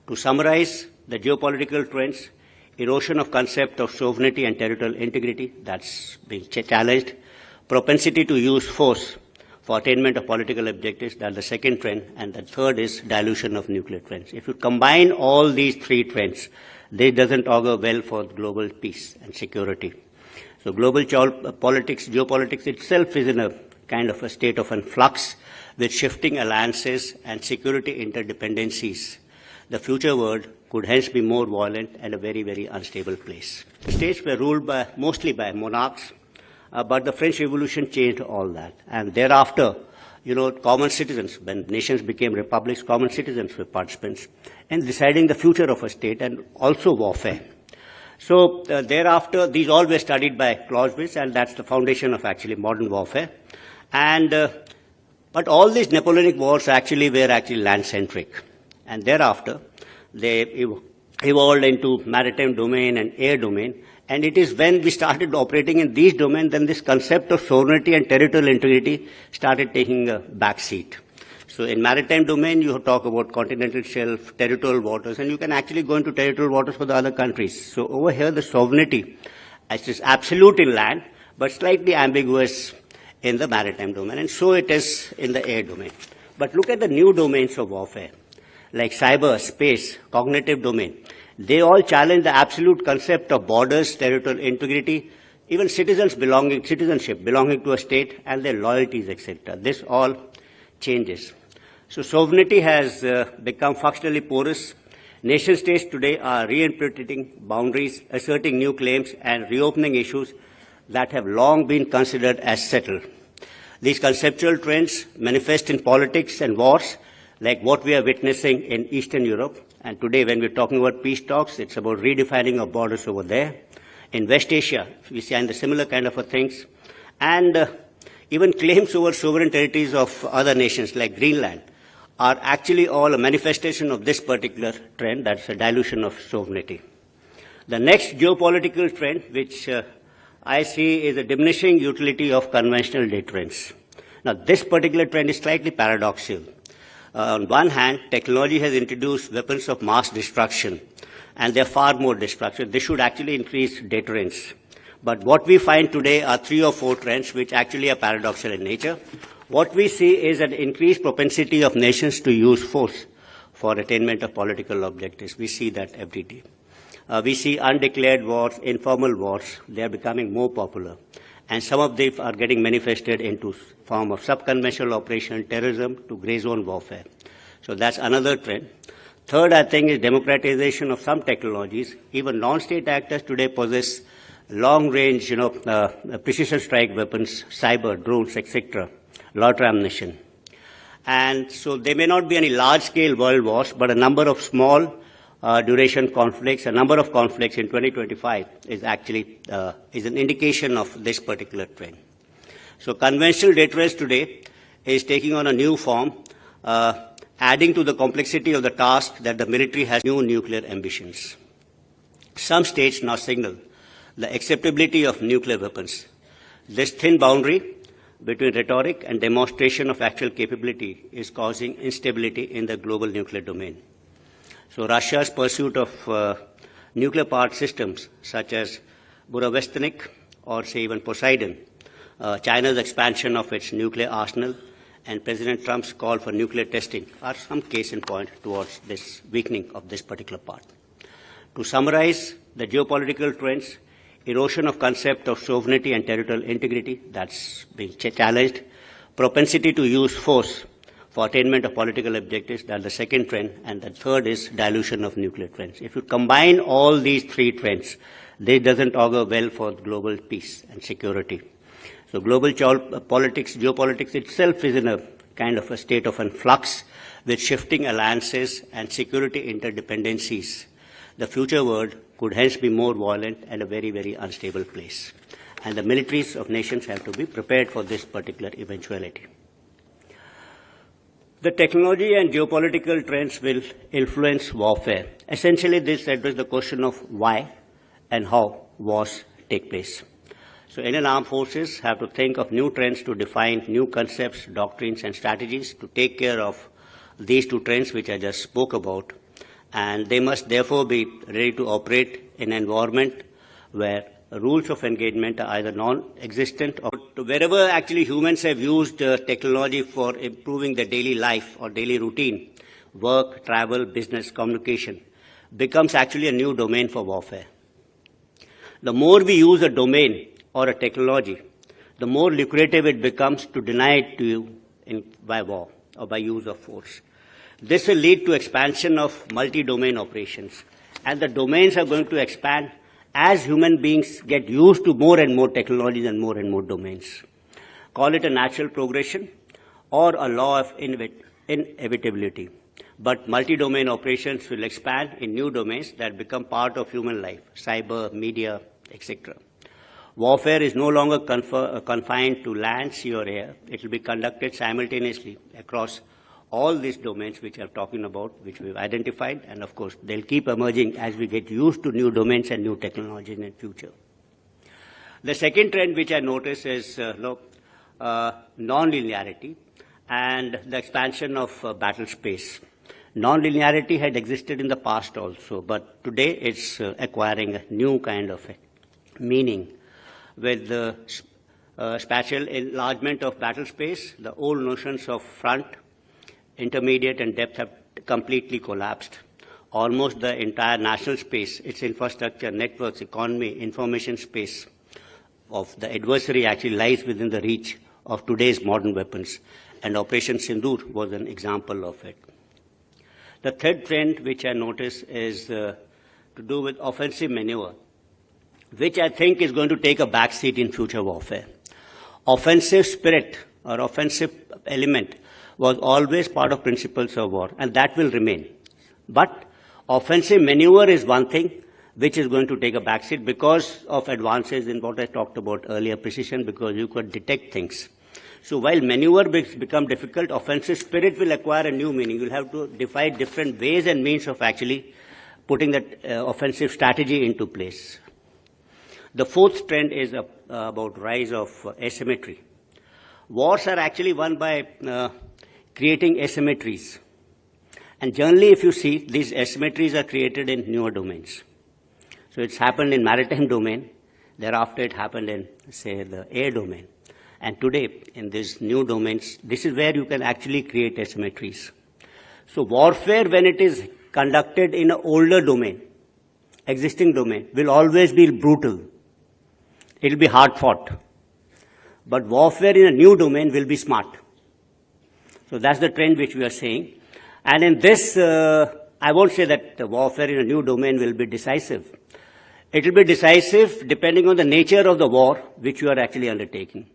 To summarize the geopolitical trends, erosion of concept of sovereignty and territorial integrity, that's being challenged, propensity to use force for attainment of political objectives, that's the second trend, and the third is dilution of nuclear trends. If you combine all these three trends, this doesn't augur well for global peace and security. So global geopolitics itself is in a kind of a state of flux with shifting alliances and security interdependencies. The future world could hence be more violent and a very, very unstable place. The states were ruled mostly by monarchs, but the French Revolution changed all that. And thereafter, common citizens, when nations became republics, common citizens were participants in deciding the future of a state and also warfare. So thereafter, these all were studied by Clausewitz, and that's the foundation of actually modern warfare. And but all these Napoleonic wars actually were land-centric. And thereafter, they evolved into maritime domain and air domain. And it is when we started operating in these domains, then this concept of sovereignty and territorial integrity started taking a back seat. So in maritime domain, you talk about continental shelf, territorial waters, and you can actually go into territorial waters for the other countries. So over here, the sovereignty is absolute in land, but slightly ambiguous in the maritime domain, and so it is in the air domain. But look at the new domains of warfare, like cyber, space, cognitive domain. They all challenge the absolute concept of borders, territorial integrity, even citizenship belonging to a state, and their loyalties, etc. This all changes. So sovereignty has become functionally porous. Nation-states today are reinterpreting boundaries, asserting new claims, and reopening issues that have long been considered as settled. These conceptual trends manifest in politics and wars, like what we are witnessing in Eastern Europe. And today, when we're talking about peace talks, it's about redefining of borders over there. In West Asia, we see the similar kind of things. And even claims over sovereign territories of other nations, like Greenland, are actually all a manifestation of this particular trend, that's a dilution of sovereignty. The next geopolitical trend, which I see, is a diminishing utility of conventional deterrence. Now, this particular trend is slightly paradoxical. On one hand, technology has introduced weapons of mass destruction, and they're far more destructive. This should actually increase deterrence. But what we find today are 3 or 4 trends which actually are paradoxical in nature. What we see is an increased propensity of nations to use force for attainment of political objectives. We see that every day. We see undeclared wars, informal wars. They are becoming more popular. And some of them are getting manifested into form of subconventional operation, terrorism, to grey zone warfare. So that's another trend. Third, I think, is democratization of some technologies. Even non-state actors today possess long-range, precision strike weapons, cyber, drones, etc., lot of ammunition. And so there may not be any large-scale world wars, but a number of small duration conflicts, a number of conflicts in 2025 is actually is an indication of this particular trend. So conventional deterrence today is taking on a new form, adding to the complexity of the task that the military has new nuclear ambitions. Some states now signal the acceptability of nuclear weapons. This thin boundary between rhetoric and demonstration of actual capability is causing instability in the global nuclear domain. So Russia's pursuit of nuclear-powered systems such as Burevestnik or say even Poseidon, China's expansion of its nuclear arsenal, and President Trump's call for nuclear testing are some case in point towards this weakening of this particular part. To summarize the geopolitical trends, erosion of concept of sovereignty and territorial integrity, that's being challenged, propensity to use force for attainment of political objectives, that's the second trend, and the third is dilution of nuclear trends. If you combine all these three trends, this doesn't augur well for global peace and security. So global geopolitics itself is in a kind of a state of flux with shifting alliances and security interdependencies. The future world could hence be more violent and a very, very unstable place. And the militaries of nations have to be prepared for this particular eventuality. The technology and geopolitical trends will influence warfare. Essentially, this addresses the question of why and how wars take place. So Indian armed forces have to think of new trends to define new concepts, doctrines, and strategies to take care of these two trends which I just spoke about. and they must therefore be ready to operate in an environment where rules of engagement are either non-existent or wherever actually humans have used technology for improving their daily life or daily routine, work, travel, business, communication, becomes actually a new domain for warfare. The more we use a domain or a technology, the more lucrative it becomes to deny it to you by war or by use of force. This will lead to expansion of multi-domain operations, and the domains are going to expand as human beings get used to more and more technologies and more domains. Call it a natural progression or a law of inevitability. But multi-domain operations will expand in new domains that become part of human life, cyber, media, etc. Warfare is no longer confined to land, sea or air. It will be conducted simultaneously across all these domains which I'm talking about, which we've identified, and of course they'll keep emerging as we get used to new domains and new technologies in the future. The second trend which I notice is non-linearity and the expansion of battlespace. Non-linearity had existed in the past also, but today it's acquiring a new kind of meaning. With the spatial enlargement of battlespace, the old notions of front, intermediate and depth have completely collapsed. Almost the entire national space, its infrastructure, networks, economy, information space of the adversary actually lies within the reach of today's modern weapons, and Operation Sindoor was an example of it. The third trend which I notice is to do with offensive maneuver, which I think is going to take a backseat in future warfare. Offensive spirit or offensive element was always part of principles of war, and that will remain. But offensive maneuver is one thing which is going to take a backseat because of advances in what I talked about earlier, precision, because you could detect things. So while maneuver become difficult, offensive spirit will acquire a new meaning. You'll have to define different ways and means of actually putting that offensive strategy into place. The fourth trend is about rise of asymmetry. Wars are actually won by creating asymmetries. And generally, if you see, these asymmetries are created in newer domains. So it's happened in maritime domain. Thereafter, it happened in, say, the air domain. And today, in these new domains, this is where you can actually create asymmetries. So warfare, when it is conducted in an older domain, existing domain, will always be brutal. It will be hard fought. But warfare in a new domain will be smart. So that's the trend which we are seeing. And in this, I won't say that the warfare in a new domain will be decisive. It will be decisive depending on the nature of the war which you are actually undertaking.